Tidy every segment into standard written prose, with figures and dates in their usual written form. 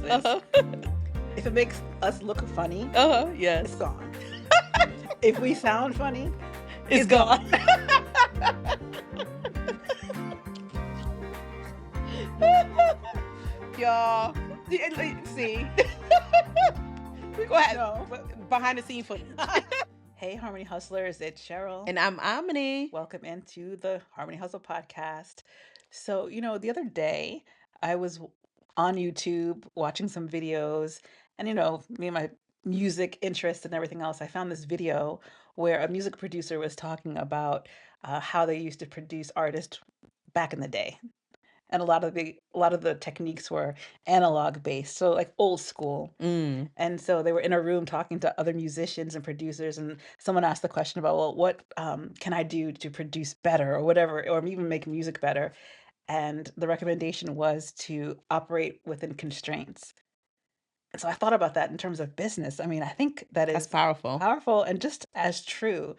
is Uh-huh. if it makes us look funny, Uh-huh. it's Yes. gone. If we sound funny, It's it's gone. gone. Y'all, see, we gonna have No, but behind the scene footage. hey, Harmony Hustlers, it's Cheryl. And I'm Aymanie. Welcome into the Harmony Hustle podcast. So, the other day I was on YouTube watching some videos, and me and my music interest and everything else, I found this video where a music producer was talking about how they used to produce artists back in the day. And a lot of the techniques were analog based, so like old school. Mm. And so they were in a room talking to other musicians and producers, and someone asked the question about, well, what can I do to produce better or whatever, or even make music better? And the recommendation was to operate within constraints. And so I thought about that in terms of business. I mean, I think that That's is powerful. powerful and just as true,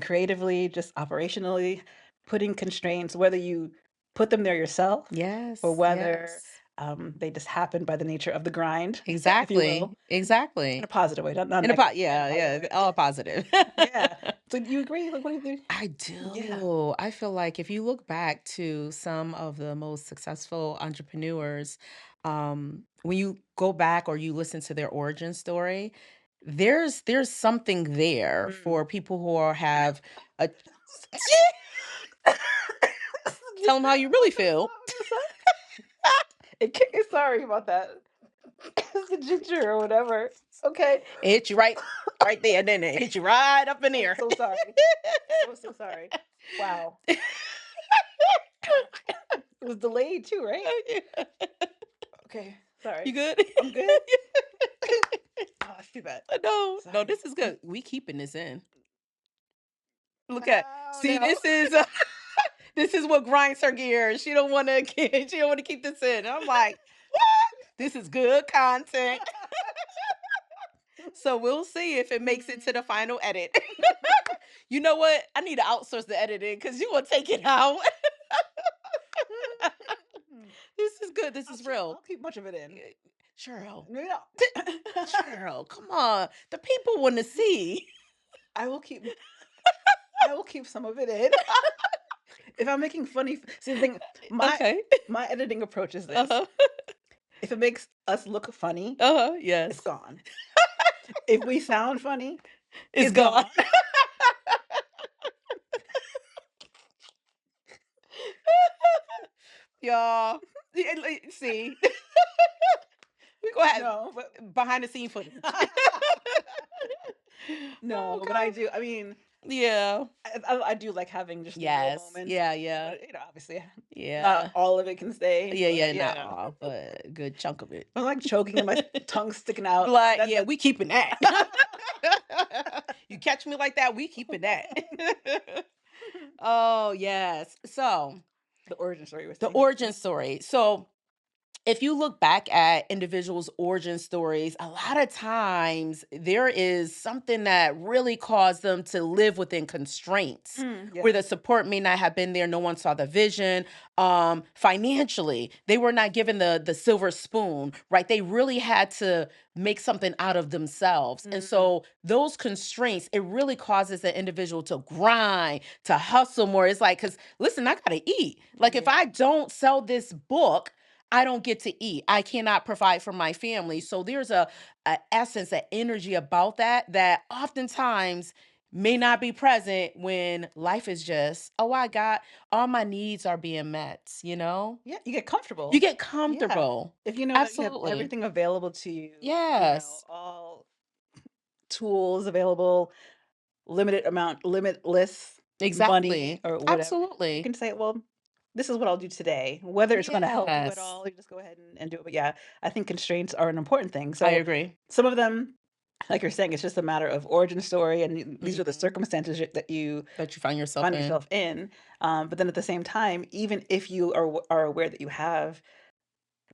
creatively, just operationally, putting constraints, whether you put them there yourself or Yes. whether Yes. they just happen by the nature of the grind, if you Exactly. will. In a Exactly. positive way, not a In a negative, in a yeah, positive yeah, way. all positive. Yeah. So do you agree? Like, what do you think? I Yeah. do. I feel like if you look back to some of the most successful entrepreneurs, when you go back or you listen to their origin story, there's something there Mm. for people who have a tell them how you really feel. What's that? Sorry about that. It's the ginger or whatever. Okay. It hit you right there, didn't it? It hit you right up in I'm there. so sorry. So sorry. Wow. It was delayed too, right? Okay. Sorry. You good? I'm good. Oh, that's too bad. No, Sorry. this is good. We keeping this in. Look at Oh see, no. this is what grinds her gears. She don't want to she don't want to keep this in. I'm like, what? This is good content. So we'll see if it makes it to the final edit. You know what? I need to outsource the editing because you want to take it out. This is good. This is real. I'll keep much of it in. Cheryl, No. Cheryl, come on. The people want to see. I will keep some of it in. If I'm making funny, see the thing, Okay. my editing approach is this: Uh-huh. if it makes us look funny, Uh-huh. it's Yes. gone. If we sound funny, It's it's gone. gone. Y'all, see, we gonna have No, but behind the scene footage. no, Oh but I God. do. I mean, Yeah. I do like having just the real Yes. moments. Yeah. Yeah. But obviously, Yeah. not all of it can stay. Yeah. Yeah. But Not yeah, all, but a good chunk of it. I'm like choking and my tongue sticking out. Like, That yeah, that we keeping that. You catch me like that, we keeping that. Oh yes. So the origin story was the saying. origin story. So if you look back at individuals' origin stories, a lot of times there is something that really caused them to live within constraints where Yeah. the support may not have been there. No one saw the vision. Financially, they were not given the silver spoon, right? They really had to make something out of themselves. And so those constraints, it really causes the individual to grind, to hustle more. It's like, because listen, I got to eat. Like if Yeah. I don't sell this book, I don't get to eat. I cannot provide for my family. So there's a essence, an energy about that oftentimes may not be present when life is just, oh, I got all my needs are being met, Yeah, you get You comfortable. get Yeah. comfortable. If you know that you have Absolutely. everything available to you, Yes. all tools available, limitless money Exactly. or whatever, you Absolutely. can say, well, this is what I'll do today. Whether it's going to help you at Yes. all, you just go ahead and do it. But yeah, I think constraints are an important thing. I So agree. some of them, like you're saying, it's just a matter of origin story, and these are the Mhm. circumstances that you That you find yourself find in. yourself in. But then at the same time, even if you are aware that you have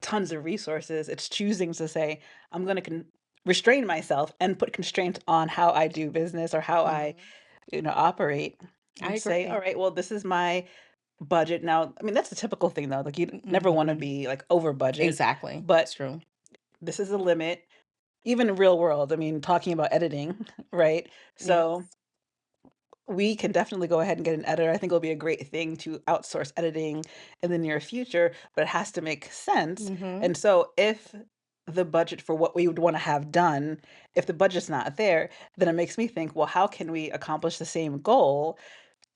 tons of resources, it's choosing to say, I'm going to restrain myself and put constraints on how I do business or how I, Mhm. operate, I and say, all agree. right, well, this is my budget. Now, I mean, that's a typical thing though. Like you never want to Mhm. be like over budget, Exactly. It's but true. this is a limit, even in real world. I mean, talking about editing, right? So Yes. we can definitely go ahead and get an editor. I think it'll be a great thing to outsource editing in the near future, but it has to make sense. Mhm. And so if the budget for what we would want to have done, if the budget's not there, then it makes me think, well, how can we accomplish the same goal,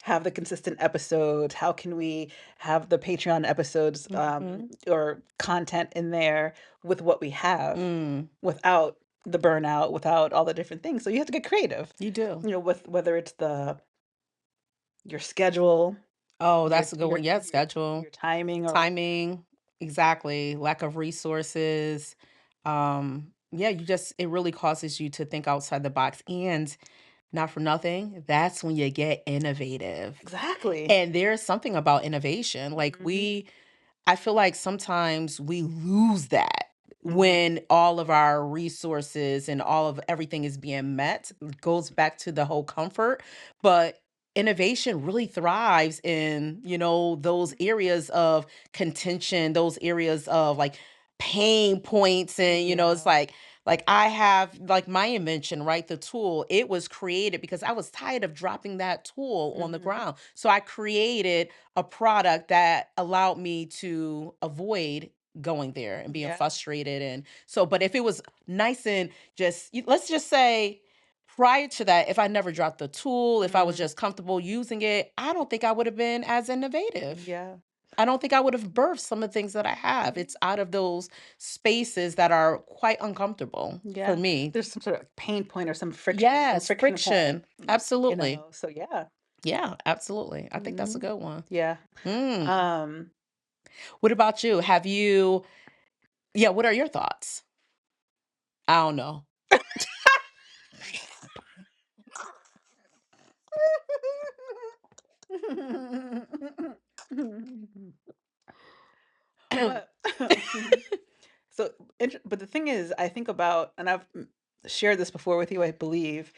have the consistent episodes? How can we have the Patreon episodes Mhm. or content in there with what we have Mm. without the burnout, without all the different things? So you have to get creative, You do. with whether it's your schedule, Oh, your that's a good your one. Yeah, your schedule, your timing or timing, exactly. Lack of resources. Yeah, it really causes you to think outside the box. And not for nothing, that's when you get innovative. exactly. And there's something about innovation. Mhm, I feel like sometimes we lose that mhm. when all of our resources and all of everything is being met. It goes back to the whole comfort, but innovation really thrives in, those areas of contention, those areas of like pain points and it's Yeah. like I have like my invention, right? The tool, it was created because I was tired of dropping that tool on the Mhm. ground. So I created a product that allowed me to avoid going there and being Yeah. frustrated. And so, but if it was nice and let's just say prior to that, if I never dropped the tool, if I was Mhm. just comfortable using it, I don't think I would have been as innovative. Yeah. I don't think I would have birthed some of the things that I have. It's out of those spaces that are quite uncomfortable for Yeah. me. There's some sort of pain point or some Yes, friction point, friction. Absolutely. so yeah. Yeah, absolutely. I think that's a Mhm. good one. Yeah. Mm. Um What about you? Yeah, what are your thoughts? I don't know. But so but the thing is, I think about, and I've shared this before with you, I believe,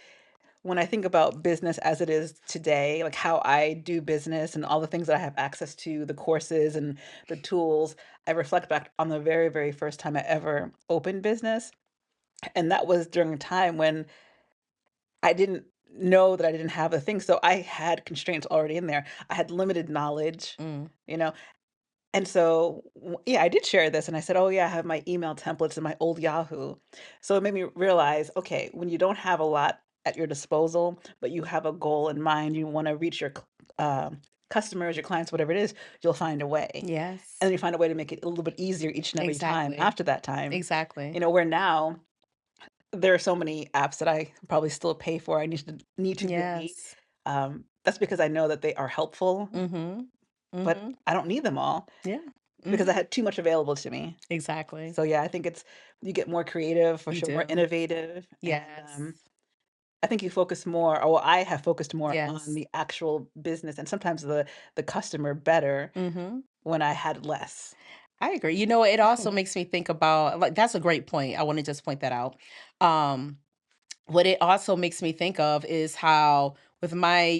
when I think about business as it is today, like how I do business and all the things that I have access to, the courses and the tools, I reflect back on the very, very first time I ever opened business. And that was during a time when I didn't know that I didn't have a thing. So I had constraints already in there. I had limited knowledge, Mm, you know, and so, yeah, I did share this and I said, "Oh yeah, I have my email templates in my old Yahoo." So it made me realize, okay, when you don't have a lot at your disposal, but you have a goal in mind, you want to reach your customers, your clients, whatever it is, you'll find a way. And yes, then you find a way to make it a little bit easier each and every time exactly. after that time. Exactly. Where now there are so many apps that I probably still pay for. I need to delete. Yes. That's because I know that they are helpful, Mhm. but Mhm. I don't need them all Yeah. because I Mhm. had too much available to me. Exactly. So yeah, I think it's you get more creative for You sure, more do. innovative, and Yes. I think you focus more, or well, I have focused more on Yes. the actual business and sometimes the customer better Mhm. when I had less. I agree. It also makes me think about like that's a great point. I want to just point that out. Um what it also makes me think of is how with my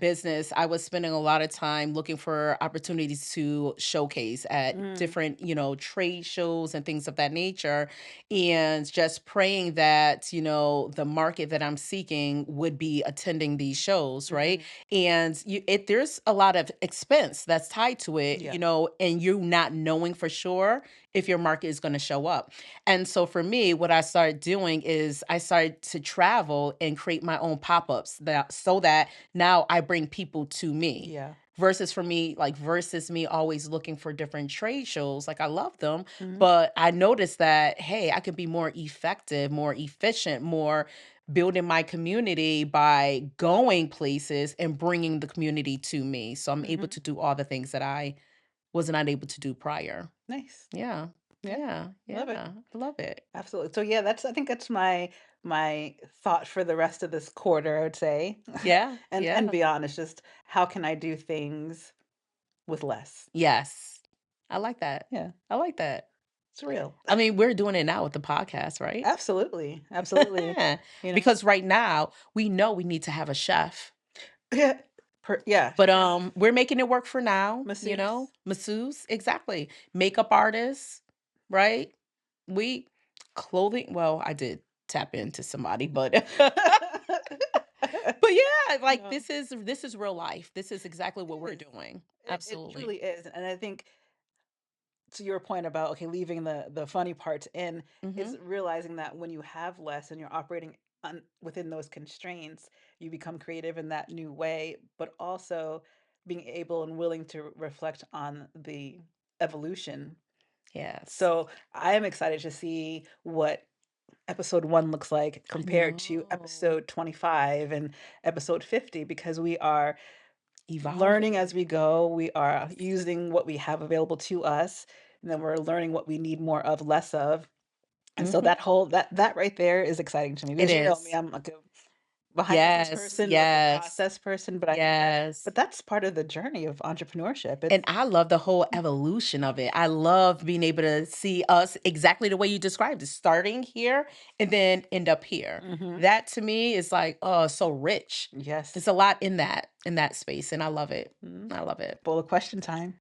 business I was spending a lot of time looking for opportunities to showcase at Mm, different trade shows and things of that nature, and just praying that the market that I'm seeking would be attending these shows, right? mhm, And there's a lot of expense that's tied to it, yeah, and you not knowing for sure if your market is going to show up. And so for me, what I started doing is I started to travel and create my own pop-ups that so that now I bring people to me. yeah, Versus me always looking for different trade shows. Like I love them, mhm, but I noticed that hey, I could be more effective, more efficient, more building my community by going places and bringing the community to me. So I'm able mhm. to do all the things that I was not able to do prior. Nice. Yeah. Yeah, Yeah. love it. Yeah. I love it. Absolutely. So yeah, I think that's my thought for the rest of this quarter, I would say. Yeah. And Yeah. beyond. It's just how can I do things with less? Yes. I like that. Yeah, I like that. it's real. I mean, we're doing it now with the podcast, right? Absolutely. Absolutely. You know? Because right now, we know we need to have a chef. Yeah. Yeah, But chef, we're making it work for now, masseuse. masseuse, exactly. Makeup artists, right? We Clothing, well, I did tap into somebody, but but yeah, like No, this is real life. This is exactly it what we're is. doing. It Absolutely. truly is. And I think to your point about okay, leaving the funny parts in is Mhm. realizing that when you have less and you're operating within those constraints, you become creative in that new way, but also being able and willing to reflect on the evolution. Yes. So I am excited to see what episode 1 looks like I compared to know. episode 25 and episode 50 because we are learning as Evolving. we go. We are Yes. using what we have available to us, and then we're learning what we need more of, less of. And so Mhm. that right there is exciting to me It because you know me, is. I'm like a behind the scenes Yes, person, love the yes, process person, but I think yes. that's part of the journey of entrepreneurship. And It's I love the whole evolution of it. I love being able to see us exactly the way you described it, starting here and then end up here. mhm, That to me is like, oh, so rich. There's yes. a lot in that space, and I love it. Mhm. I love it. Bowl of question time.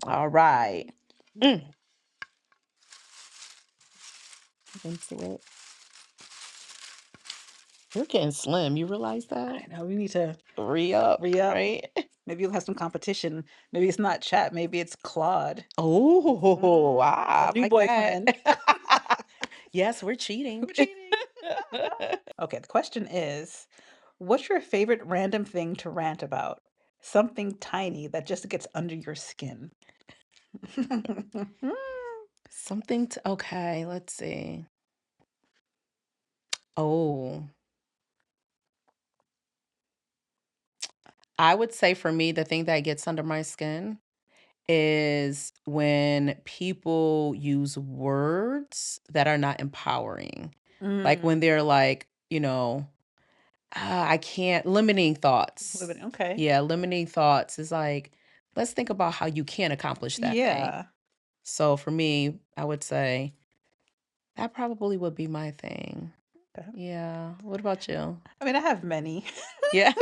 All right. Mm, into it. You're getting slim. You realize that? I know we need to Re up, re-up. right? Maybe you'll have some competition. Maybe it's not chat, maybe it's Claude. Oh, A I new like that. boyfriend. Yes, we're cheating. We're cheating. Okay, the question is, what's your favorite random thing to rant about? Something tiny that just gets under your skin. Something to okay, let's see. Oh, I would say for me, the thing that gets under my skin is when people use words that are not empowering. Like when Mm, they're like, I can't, limiting thoughts. okay. Yeah, limiting thoughts is like, let's think about how you can accomplish that thing. Yeah. So for me, I would say that probably would be my thing. Okay. Yeah. What about you? I mean, I have many. Yeah.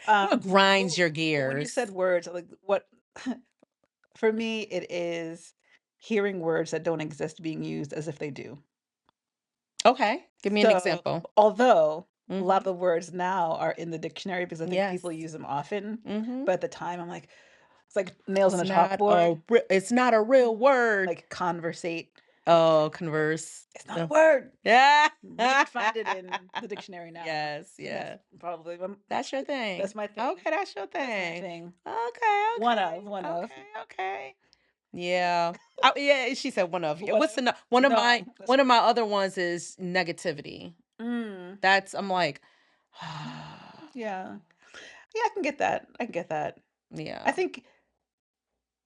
What grinds Well, your when you said gears? words, like what for me it is hearing words that don't exist being used as if they do. Okay. Give me an So, example. although a lot of Mhm. the words now are in the dictionary because I think Yes. people use them often, Mhm. but at the time I'm like, it's like nails on a chalkboard, It's not a real word. like conversate. Oh, converse. It's not a Oh. word. Yeah. But you can find it in the dictionary now. Yes, And that's yeah. probably That's your thing. that's my thing. Okay, that's your That's my thing. thing. Okay, okay. One of. Okay, okay. Yeah. Oh, yeah, she said one of. Yeah, One what's of. the one of my No, that's one of right. my other ones is negativity. Mm, That's I'm like, yeah. Yeah, I can get that. I can get that. I yeah. think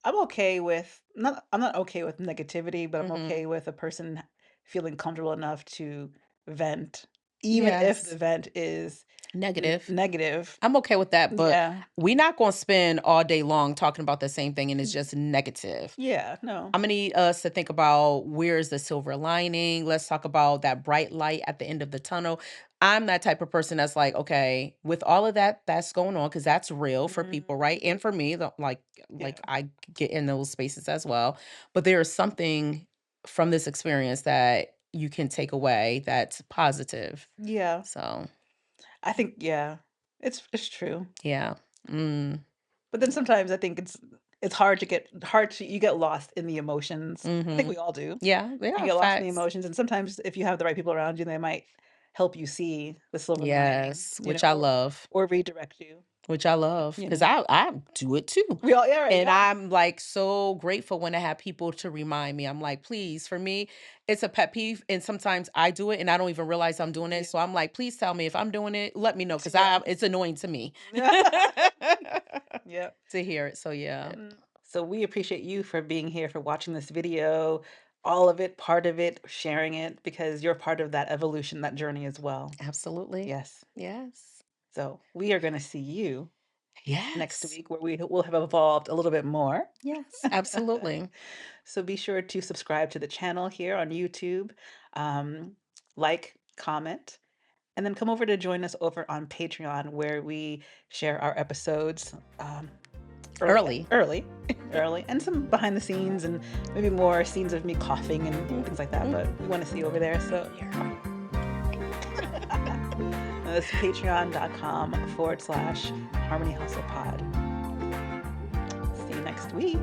I'm okay with not I'm not okay with negativity, but I'm Mhm. okay with a person feeling comfortable enough to vent, even if the Yes. vent is Negative. negative. I'm okay with that, but Yeah. we're not going to spend all day long talking about the same thing and it's just negative. Yeah, no. I'm gonna need us to think about where's the silver lining. Let's talk about that bright light at the end of the tunnel. I'm that type of person that's like, okay, with all of that that's going on, because that's real for people, right? Mhm. And for me, like Yeah. I get in those spaces as well. But there is something from this experience that you can take away that's positive. Yeah. So I think yeah. It's true. yeah. Mm. But then sometimes I think it's hard to you get lost in the emotions. I think Mm-hmm. we all do. Yeah, You yeah, get lost in the facts. emotions, and sometimes if you have the right people around you, they might help you see the silver lining, Yes, which I love. or redirect you, Which I love, you cause know? I do it too, We all yeah, right, and yeah. I'm, like, so grateful when I have people to remind me. I'm like, "Please," for me, it's a pet peeve, and sometimes I do it, and I don't even realize I'm doing it, Yeah. so I'm like, "Please tell me if I'm doing it, let me know, cause Yeah. it's annoying to me Yep. to hear it." So, yeah, So we appreciate you for being here, for watching this video, all of it, part of it, sharing it, because you're part of that evolution, that journey as well. absolutely. Yes. Yes. So we are gonna see you next Yes. week where we will have evolved a little bit more. Yes, absolutely. So be sure to subscribe to the channel here on YouTube, like, comment, and then come over to join us over on Patreon where we share our episodes Early. early, early, and some behind the scenes, and maybe more scenes of me coughing and things like that. But we want to see you over there, so that's patreon.com/Harmony Hustle Pod. See you next week.